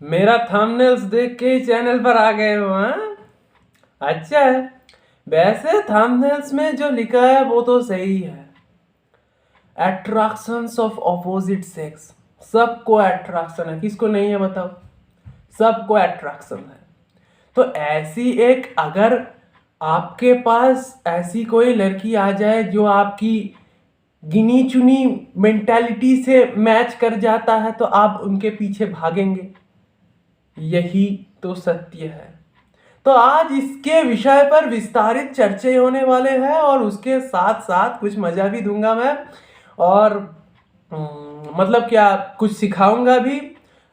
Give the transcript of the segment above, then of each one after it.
मेरा थंबनेल्स देख के ही चैनल पर आ गए हो, हाँ? अच्छा है। वैसे थंबनेल्स में जो लिखा है वो तो सही है। Attractions of opposite sex. सबको अट्रैक्शन है, किसको नहीं है बताओ? सबको अट्रैक्शन है। तो ऐसी एक, अगर आपके पास ऐसी कोई लड़की आ जाए जो आपकी गिनी चुनी मेंटालिटी से मैच कर जाता है, तो आप उनके पीछे भागेंगे। यही तो सत्य है। तो आज इसके विषय पर विस्तारित चर्चे होने वाले हैं, और उसके साथ साथ कुछ मजा भी दूंगा मैं। और मतलब क्या, कुछ सिखाऊंगा भी।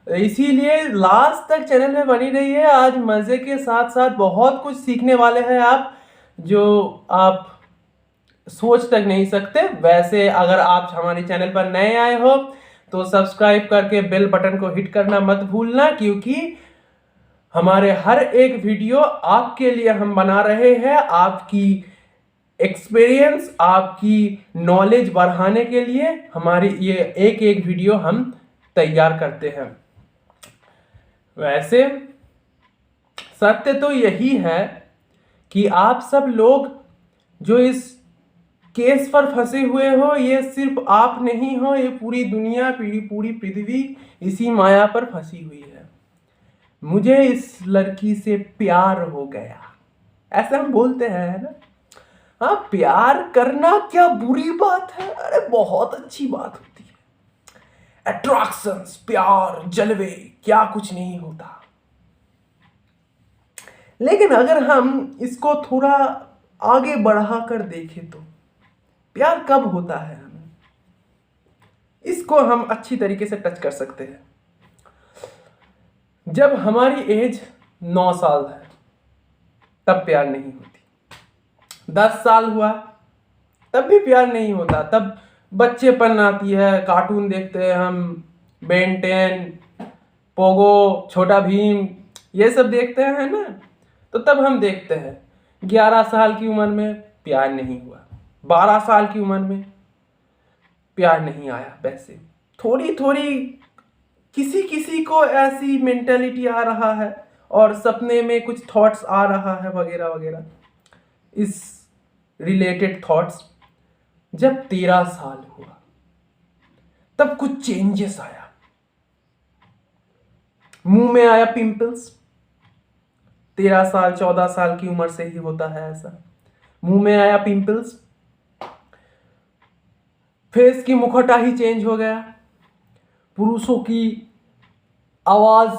इसीलिए लास्ट तक चैनल में बनी रही है। आज मजे के साथ साथ बहुत कुछ सीखने वाले हैं आप, जो आप सोच तक नहीं सकते। वैसे अगर आप हमारे चैनल पर नए आए हो तो सब्सक्राइब करके बेल बटन को हिट करना मत भूलना, क्योंकि हमारे हर एक वीडियो आपके लिए हम बना रहे हैं, आपकी एक्सपीरियंस, आपकी नॉलेज बढ़ाने के लिए हमारी ये एक एक वीडियो हम तैयार करते हैं। वैसे सत्य तो यही है कि आप सब लोग जो इस केस पर फंसे हुए हो, ये सिर्फ आप नहीं हो, ये पूरी दुनिया, पूरी पृथ्वी इसी माया पर फंसी हुई है। मुझे इस लड़की से प्यार हो गया, ऐसा हम बोलते हैं, है ना? हाँ, प्यार करना क्या बुरी बात है? अरे बहुत अच्छी बात होती है। अट्रैक्शंस, प्यार, जलवे, क्या कुछ नहीं होता। लेकिन अगर हम इसको थोड़ा आगे बढ़ा कर देखें तो प्यार कब होता है हमें, इसको हम अच्छी तरीके से टच कर सकते हैं। जब हमारी एज 9 साल है तब प्यार नहीं होती। 10 साल हुआ तब भी प्यार नहीं होता। तब बच्चेपन आती है, कार्टून देखते हैं हम, बेन 10, पोगो, छोटा भीम, ये सब देखते हैं ना। तो तब हम देखते हैं 11 साल की उम्र में प्यार नहीं हुआ, 12 साल की उम्र में प्यार नहीं आया। वैसे थोड़ी थोड़ी किसी किसी को ऐसी मेंटेलिटी आ रहा है, और सपने में कुछ थॉट्स आ रहा है वगैरह वगैरह, इस रिलेटेड थॉट्स। जब 13 साल हुआ तब कुछ चेंजेस आया। मुंह में आया पिंपल्स। 13 साल 14 साल की उम्र से ही होता है ऐसा। मुंह में आया पिंपल्स, फेस की मुखौटा ही चेंज हो गया। पुरुषों की आवाज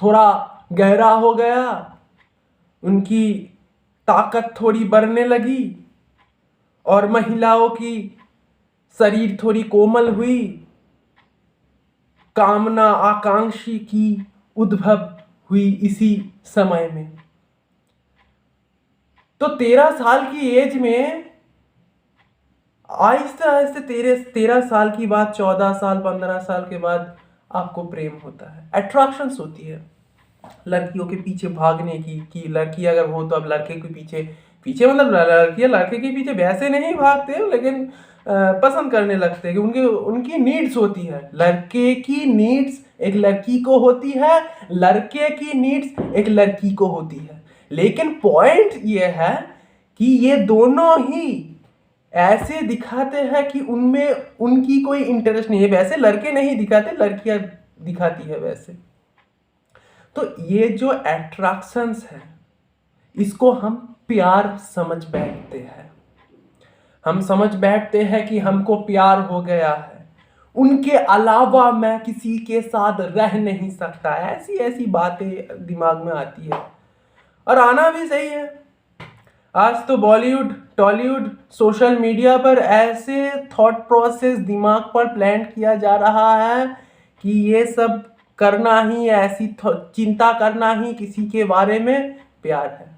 थोड़ा गहरा हो गया, उनकी ताकत थोड़ी बढ़ने लगी, और महिलाओं की शरीर थोड़ी कोमल हुई। कामना आकांक्षी की उद्भव हुई इसी समय में। तो 13 साल की एज में आहिस्ते आहिस्ते 13 साल की बात, 14 साल 15 साल के बाद आपको प्रेम होता है, अट्रैक्शंस होती है लड़कियों के पीछे भागने की। कि लड़की अगर हो तो अब लड़के के पीछे पीछे मतलब लड़कियां लड़के के पीछे वैसे नहीं भागते, लेकिन पसंद करने लगते हैं कि उनके उनकी नीड्स होती है। लड़के की नीड्स एक लड़की को होती है, लड़के की नीड्स एक लड़की को होती है। लेकिन पॉइंट ये है कि ये दोनों ही ऐसे दिखाते हैं कि उनमें उनकी कोई इंटरेस्ट नहीं है। वैसे लड़के नहीं दिखाते, लड़कियां दिखाती है वैसे। तो ये जो अट्रैक्शंस है, इसको हम प्यार समझ बैठते हैं। हम समझ बैठते हैं कि हमको प्यार हो गया है, उनके अलावा मैं किसी के साथ रह नहीं सकता। ऐसी ऐसी बातें दिमाग में आती है, और आना भी सही है। आज तो बॉलीवुड, टॉलीवुड, सोशल मीडिया पर ऐसे थॉट प्रोसेस दिमाग पर प्लांट किया जा रहा है कि ये सब करना ही, ऐसी चिंता करना ही किसी के बारे में प्यार है।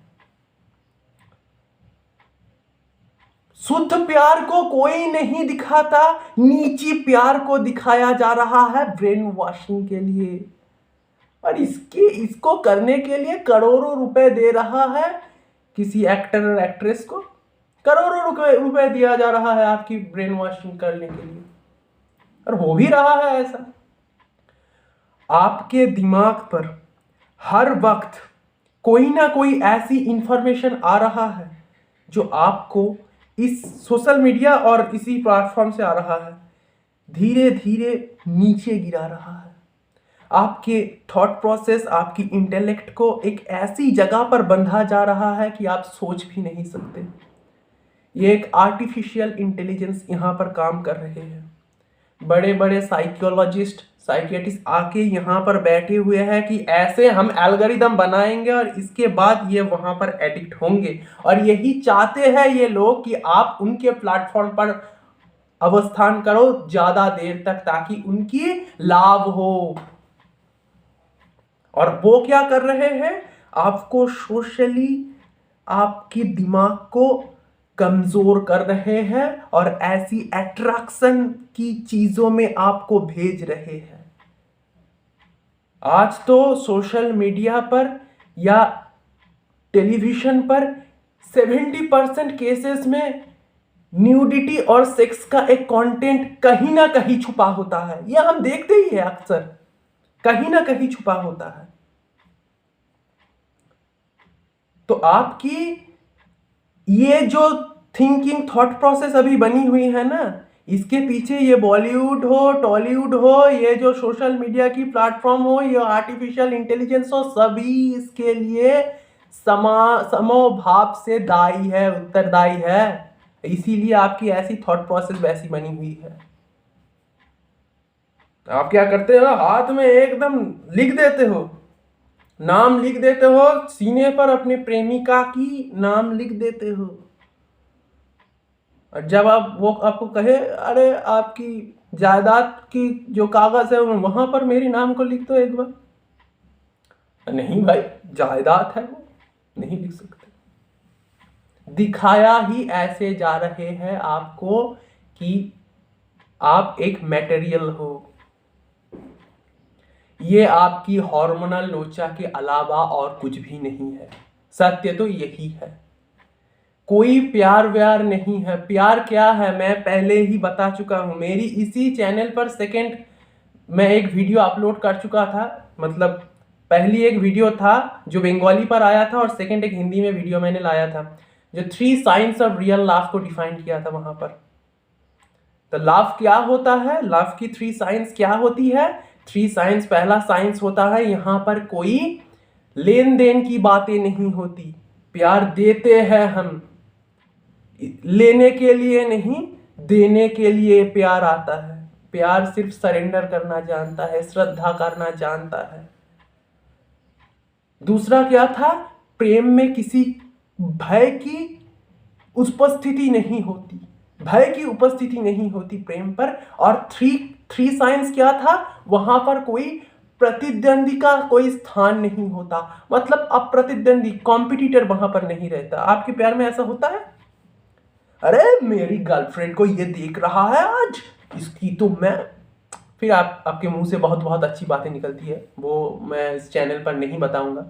शुद्ध प्यार को कोई नहीं दिखाता, नीची प्यार को दिखाया जा रहा है ब्रेन वॉशिंग के लिए। और इसको करने के लिए करोड़ों रुपए दे रहा है किसी एक्टर और एक्ट्रेस को। करोड़ों रुपए दिया जा रहा है आपकी ब्रेन वॉशिंग करने के लिए, और हो भी रहा है ऐसा। आपके दिमाग पर हर वक्त कोई ना कोई ऐसी इंफॉर्मेशन आ रहा है जो आपको इस सोशल मीडिया और इसी प्लेटफॉर्म से आ रहा है, धीरे धीरे नीचे गिरा रहा है। आपके थॉट प्रोसेस, आपकी इंटेलेक्ट को एक ऐसी जगह पर बंधा जा रहा है कि आप सोच भी नहीं सकते। ये एक आर्टिफिशियल इंटेलिजेंस यहाँ पर काम कर रहे हैं। बड़े बड़े साइकोलॉजिस्ट, साइकियाट्रिस्ट आके यहाँ पर बैठे हुए हैं कि ऐसे हम एल्गोरिदम बनाएंगे और इसके बाद ये वहाँ पर एडिक्ट होंगे, और यही चाहते हैं ये लोग कि आप उनके प्लेटफॉर्म पर अवस्थान करो ज़्यादा देर तक, ताकि उनकी लाभ हो। और वो क्या कर रहे हैं, आपको सोशली आपकी दिमाग को कमजोर कर रहे हैं और ऐसी अट्रैक्शन की चीजों में आपको भेज रहे हैं। आज तो सोशल मीडिया पर या टेलीविजन पर 70% केसेस में न्यूडिटी और सेक्स का एक कंटेंट कहीं ना कहीं छुपा होता है। यह हम देखते ही है, अक्सर कहीं ना कहीं छुपा होता है। तो आपकी ये जो थिंकिंग थॉट प्रोसेस अभी बनी हुई है ना, इसके पीछे ये बॉलीवुड हो, टॉलीवुड हो, ये जो सोशल मीडिया की प्लेटफॉर्म हो, ये आर्टिफिशियल इंटेलिजेंस हो, सभी इसके लिए समोभाव से दायी है, उत्तरदायी है। इसीलिए आपकी ऐसी थॉट प्रोसेस वैसी बनी हुई है। आप क्या करते हो, हाथ में एकदम लिख देते हो, नाम लिख देते हो, सीने पर अपने प्रेमिका की नाम लिख देते हो, और जब आप वो आपको कहे अरे आपकी जायदाद की जो कागज है वहां पर मेरी नाम को लिख दो एक बार, नहीं भाई जायदाद है वो नहीं लिख सकते। दिखाया ही ऐसे जा रहे हैं आपको कि आप एक मटेरियल हो। ये आपकी हार्मोनल लोचा के अलावा और कुछ भी नहीं है। सत्य तो यही है। कोई प्यार व्यार नहीं है। प्यार क्या है मैं पहले ही बता चुका हूं। मेरी इसी चैनल पर सेकंड मैं एक वीडियो अपलोड कर चुका था। मतलब पहली एक वीडियो था जो बंगाली पर आया था और सेकंड एक हिंदी में वीडियो मैंने लाया था जो 3 साइंस ऑफ रियल लव को डिफाइन किया था वहां पर। तो लव क्या होता है, लव की 3 साइंस क्या होती है। 3 साइंस, पहला साइंस होता है यहाँ पर कोई लेन देन की बातें नहीं होती। प्यार देते हैं हम, लेने के लिए नहीं देने के लिए प्यार आता है। प्यार सिर्फ सरेंडर करना जानता है, श्रद्धा करना जानता है। दूसरा क्या था, प्रेम में किसी भय की उपस्थिति नहीं होती, भय की उपस्थिति नहीं होती प्रेम पर। और थ्री साइंस क्या था, वहां पर कोई प्रतिद्वंदी का कोई स्थान नहीं होता। मतलब अब प्रतिद्वंदी कॉम्पिटिटर वहां पर नहीं रहता। आपके प्यार में ऐसा होता है, अरे मेरी गर्लफ्रेंड को ये देख रहा है आज, इसकी तो मैं, फिर आपके मुंह से बहुत बहुत अच्छी बातें निकलती है, वो मैं इस चैनल पर नहीं बताऊंगा।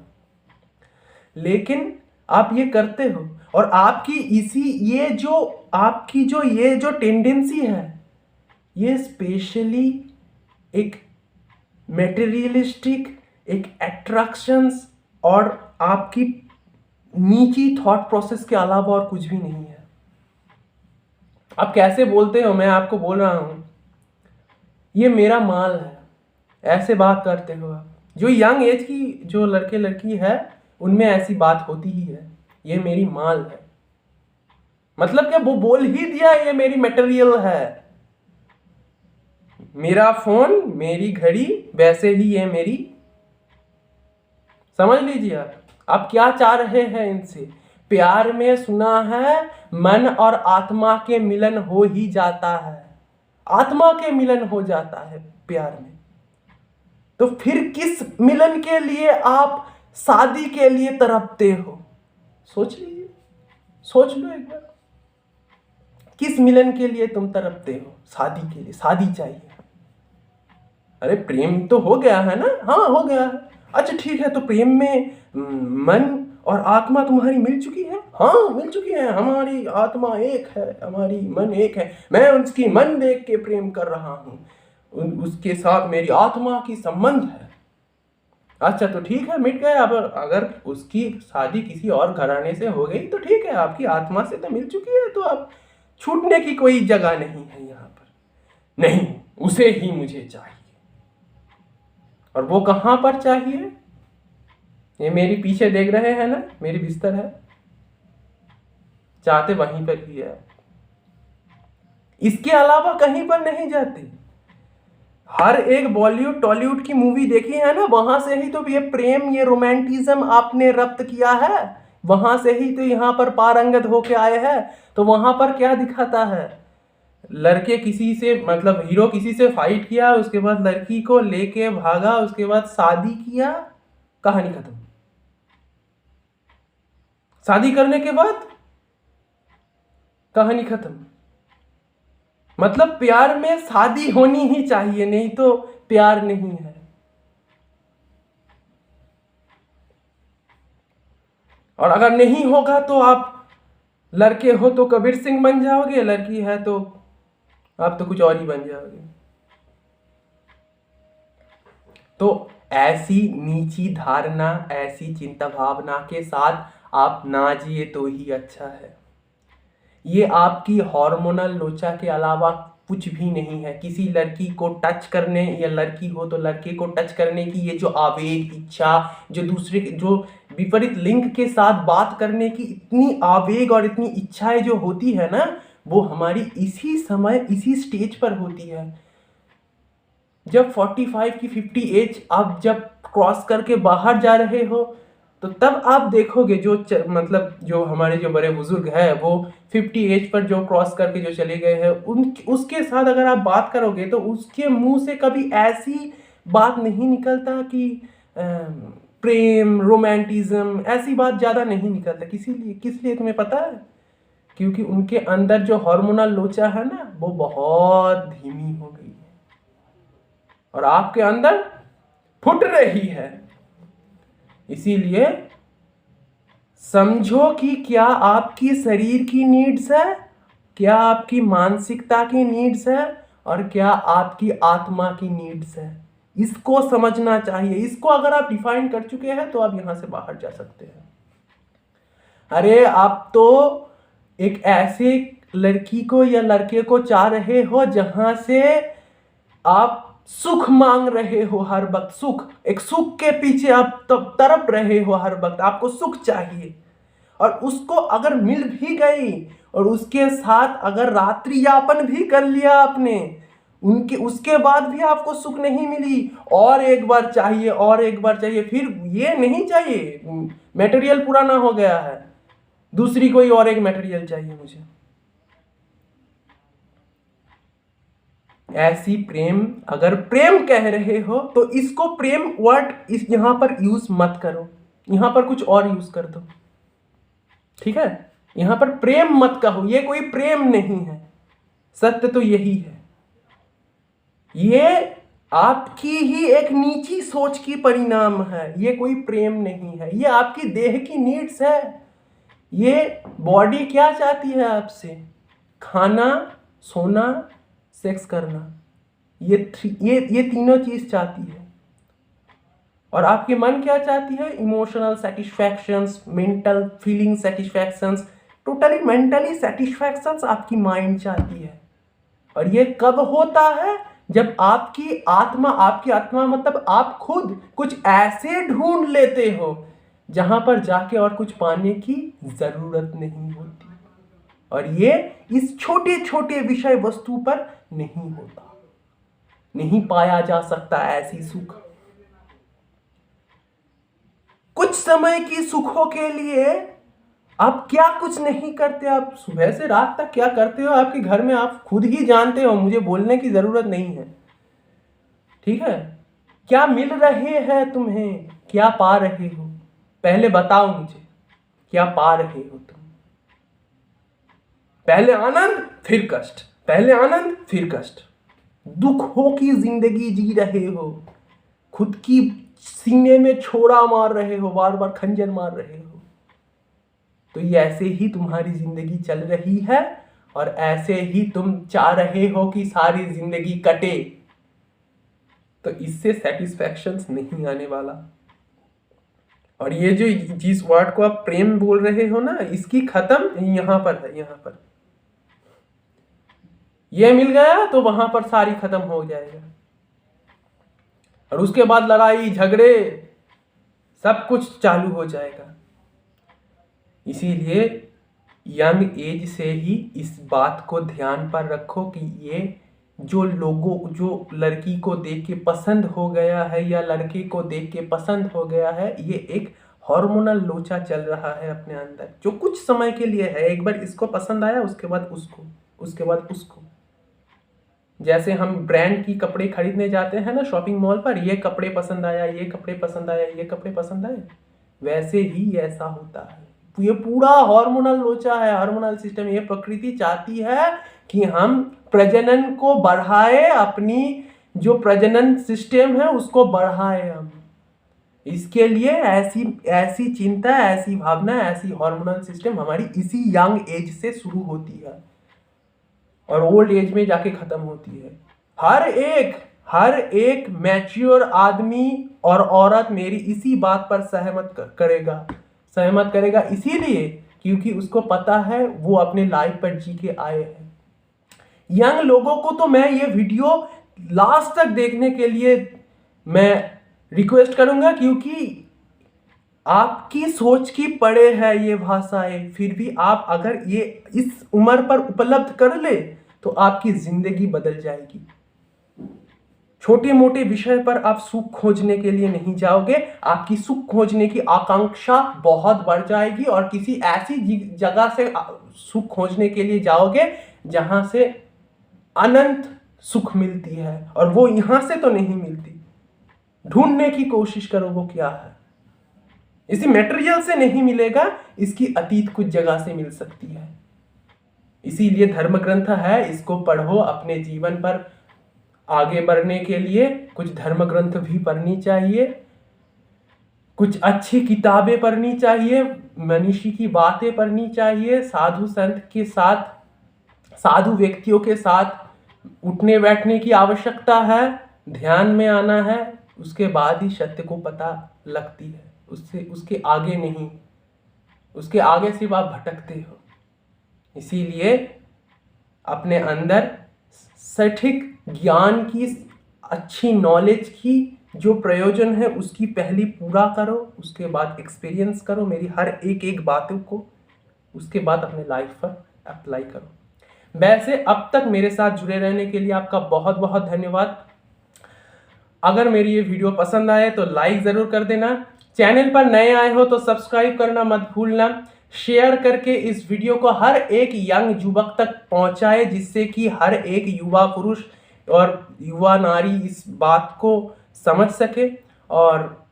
लेकिन आप ये करते हो और आपकी इसी ये जो आपकी जो ये जो टेंडेंसी है, ये स्पेशली एक मेटेरियलिस्टिक, एक अट्रैक्शंस और आपकी नीची थॉट प्रोसेस के अलावा और कुछ भी नहीं है। आप कैसे बोलते हो, मैं आपको बोल रहा हूं ये मेरा माल है, ऐसे बात करते हो आप। जो यंग एज की जो लड़के लड़की है उनमें ऐसी बात होती ही है, ये मेरी माल है। मतलब क्या, वो बोल ही दिया ये मेरी मटेरियल है। मेरा फोन, मेरी घड़ी, वैसे ही ये मेरी, समझ लीजिए आप क्या चाह रहे हैं इनसे। प्यार में सुना है मन और आत्मा के मिलन हो ही जाता है, आत्मा के मिलन हो जाता है प्यार में। तो फिर किस मिलन के लिए आप शादी के लिए तड़पते हो, सोच लीजिए, सोच लो एक बार, किस मिलन के लिए तुम तड़पते हो। शादी के लिए, शादी चाहिए। अरे प्रेम तो हो गया है ना, हाँ हो गया है, अच्छा ठीक है। तो प्रेम में मन और आत्मा तुम्हारी मिल चुकी है, हाँ मिल चुकी है। हमारी आत्मा एक है, हमारी मन एक है। मैं उसकी मन देख के प्रेम कर रहा हूँ, उसके साथ मेरी आत्मा की संबंध है। अच्छा तो ठीक है, मिट गए। अब अगर उसकी शादी किसी और घराने से हो गई तो ठीक है, आपकी आत्मा से तो मिल चुकी है, तो अब छूटने की कोई जगह नहीं है यहाँ पर। नहीं, उसे ही मुझे चाहिए। और वो कहाँ पर चाहिए? ये मेरी पीछे देख रहे हैं ना, मेरी बिस्तर है, चाहते वहीं पर ही है, इसके अलावा कहीं पर नहीं जाते। हर एक बॉलीवुड टॉलीवुड की मूवी देखी है ना, वहां से ही तो ये प्रेम, ये रोमांटिज्म आपने रप्त किया है, वहां से ही तो यहाँ पर पारंगत होके आए हैं। तो वहां पर क्या दिखाता है? लड़के किसी से, मतलब हीरो किसी से फाइट किया, उसके बाद लड़की को लेके भागा, उसके बाद शादी किया, कहानी खत्म। शादी करने के बाद कहानी खत्म। मतलब प्यार में शादी होनी ही चाहिए, नहीं तो प्यार नहीं है। और अगर नहीं होगा तो आप लड़के हो तो कबीर सिंह बन जाओगे, लड़की है तो आप तो कुछ और ही बन जाओगे। तो ऐसी नीची धारणा, ऐसी चिंता भावना के साथ आप ना जिए तो ही अच्छा है। ये आपकी हार्मोनल लोचा के अलावा कुछ भी नहीं है। किसी लड़की को टच करने, या लड़की हो तो लड़के को टच करने की ये जो आवेग, इच्छा, जो दूसरे जो विपरीत लिंग के साथ बात करने की इतनी आवेग और इतनी इच्छाएं जो होती है ना, वो हमारी इसी समय, इसी स्टेज पर होती है। जब 45 की 50 एज आप जब क्रॉस करके बाहर जा रहे हो, तो तब आप देखोगे जो मतलब जो हमारे जो बड़े बुजुर्ग हैं, वो 50 एज पर जो क्रॉस करके जो चले गए हैं, उसके साथ अगर आप बात करोगे तो उसके मुंह से कभी ऐसी बात नहीं निकलता कि प्रेम, रोमांटिज्म, ऐसी बात ज़्यादा नहीं निकलता। किस लिए तुम्हें पता है? क्योंकि उनके अंदर जो हार्मोनल लोचा है ना, वो बहुत धीमी हो गई है, और आपके अंदर फुट रही है। इसीलिए समझो कि क्या आपकी शरीर की नीड्स है, क्या आपकी मानसिकता की नीड्स है, और क्या आपकी आत्मा की नीड्स है। इसको समझना चाहिए। इसको अगर आप डिफाइन कर चुके हैं तो आप यहां से बाहर जा सकते हैं। अरे आप तो एक ऐसे लड़की को या लड़के को चाह रहे हो जहां से आप सुख मांग रहे हो हर वक्त, सुख, एक सुख के पीछे आप तड़प रहे हो हर वक्त, आपको सुख चाहिए। और उसको अगर मिल भी गई और उसके साथ अगर रात्रि यापन भी कर लिया आपने, उसके बाद भी आपको सुख नहीं मिली, और एक बार चाहिए, और एक बार चाहिए। फिर ये नहीं चाहिए, मटेरियल पुराना हो गया है, दूसरी कोई और एक मटेरियल चाहिए मुझे। ऐसी प्रेम, अगर प्रेम कह रहे हो तो इसको प्रेम वर्ड इस यहां पर यूज मत करो, यहां पर कुछ और यूज कर दो, ठीक है? यहां पर प्रेम मत कहो, ये कोई प्रेम नहीं है। सत्य तो यही है, ये आपकी ही एक नीची सोच की परिणाम है। ये कोई प्रेम नहीं है, ये आपकी देह की नीड्स है। ये बॉडी क्या चाहती है आपसे? खाना, सोना, सेक्स करना, ये तीनों चीज चाहती है। और आपकी मन क्या चाहती है? Emotional satisfactions, mental feeling satisfactions, totally mentally satisfactions आपकी माइंड चाहती है। और ये कब होता है? जब आपकी आत्मा मतलब आप खुद कुछ ऐसे ढूंढ लेते हो जहां पर जाके और कुछ पाने की जरूरत नहीं होती। और ये इस छोटे छोटे विषय वस्तु पर नहीं होता, नहीं पाया जा सकता ऐसी सुख। कुछ समय की सुखों के लिए आप क्या कुछ नहीं करते, आप सुबह से रात तक क्या करते हो आपके घर में आप खुद ही जानते हो, मुझे बोलने की जरूरत नहीं है, ठीक है? क्या मिल रहे हैं तुम्हें, क्या पा रहे हो? पहले बताओ मुझे, क्या पा रहे हो तुम? पहले आनंद फिर कष्ट, पहले आनंद फिर कष्ट, दुखों की जिंदगी जी रहे हो, खुद की सीने में छोड़ा मार रहे हो, बार बार खंजर मार रहे हो। तो ये ऐसे ही तुम्हारी जिंदगी चल रही है, और ऐसे ही तुम चाह रहे हो कि सारी जिंदगी कटे। तो इससे सेटिस्फैक्शन नहीं आने वाला। और ये जो जिस वर्ड को आप प्रेम बोल रहे हो ना, इसकी खत्म यहाँ पर है, यहाँ पर ये मिल गया तो वहां पर सारी खत्म हो जाएगा। और उसके बाद लड़ाई झगड़े सब कुछ चालू हो जाएगा। इसीलिए यंग एज से ही इस बात को ध्यान पर रखो कि ये जो लड़की को देख के पसंद हो गया है या लड़के को देख के पसंद हो गया है, ये एक हार्मोनल लोचा चल रहा है अपने अंदर, जो कुछ समय के लिए है। एक बार इसको पसंद आया, उसके बाद उसको, उसके बाद उसको। जैसे हम ब्रांड की कपड़े खरीदने जाते हैं ना शॉपिंग मॉल पर, ये कपड़े पसंद आया, ये कपड़े पसंद आया, ये कपड़े पसंद आए, वैसे ही ऐसा होता है। ये पूरा हार्मोनल लोचा है, हार्मोनल सिस्टम। ये प्रकृति चाहती है कि हम प्रजनन को बढ़ाए, अपनी जो प्रजनन सिस्टम है उसको बढ़ाए हम। इसके लिए ऐसी चिंता, ऐसी भावना, ऐसी हार्मोनल सिस्टम हमारी इसी यंग एज से शुरू होती है और ओल्ड एज में जाके खत्म होती है। हर एक मैच्योर आदमी और औरत मेरी इसी बात पर सहमत करेगा इसीलिए क्योंकि उसको पता है वो अपने लाइफ पर जी के आए हैं। यंग लोगों को तो मैं ये वीडियो लास्ट तक देखने के लिए मैं रिक्वेस्ट करूंगा, क्योंकि आपकी सोच की पड़े है ये भाषाएं। फिर भी आप अगर ये इस उम्र पर उपलब्ध कर ले तो आपकी जिंदगी बदल जाएगी। छोटे मोटे विषय पर आप सुख खोजने के लिए नहीं जाओगे, आपकी सुख खोजने की आकांक्षा बहुत बढ़ जाएगी और किसी ऐसी जगह से सुख खोजने के लिए जाओगे जहां से अनंत सुख मिलती है, और वो यहां से तो नहीं मिलती। ढूंढने की कोशिश करो वो क्या है। इसी मटेरियल से नहीं मिलेगा, इसकी अतीत कुछ जगह से मिल सकती है। इसीलिए धर्म ग्रंथ है, इसको पढ़ो। अपने जीवन पर आगे बढ़ने के लिए कुछ धर्म ग्रंथ भी पढ़नी चाहिए, कुछ अच्छी किताबें पढ़नी चाहिए, मनीषी की बातें पढ़नी चाहिए, साधु संत के साथ, साधु व्यक्तियों के साथ उठने बैठने की आवश्यकता है, ध्यान में आना है। उसके बाद ही सत्य को पता लगती है, उसके आगे नहीं। उसके आगे सिर्फ आप भटकते हो। इसीलिए अपने अंदर सटीक ज्ञान की, अच्छी नॉलेज की जो प्रयोजन है उसकी पहली पूरा करो, उसके बाद एक्सपीरियंस करो मेरी हर एक बातों को, उसके बाद अपने लाइफ पर अप्लाई करो। वैसे अब तक मेरे साथ जुड़े रहने के लिए आपका बहुत बहुत धन्यवाद। अगर मेरी ये वीडियो पसंद आए तो लाइक ज़रूर कर देना। चैनल पर नए आए हो तो सब्सक्राइब करना मत भूलना। शेयर करके इस वीडियो को हर एक यंग युवक तक पहुंचाए, जिससे कि हर एक युवा पुरुष और युवा नारी इस बात को समझ सके। और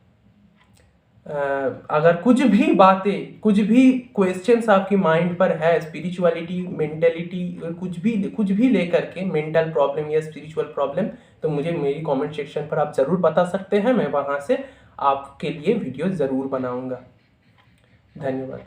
अगर कुछ भी क्वेश्चंस आपकी माइंड पर है, स्पिरिचुअलिटी, मेंटेलिटी, कुछ भी लेकर के, मेंटल प्रॉब्लम या स्पिरिचुअल प्रॉब्लम, तो मुझे मेरी कमेंट सेक्शन पर आप ज़रूर बता सकते हैं। मैं वहाँ से आपके लिए वीडियो ज़रूर बनाऊंगा। धन्यवाद।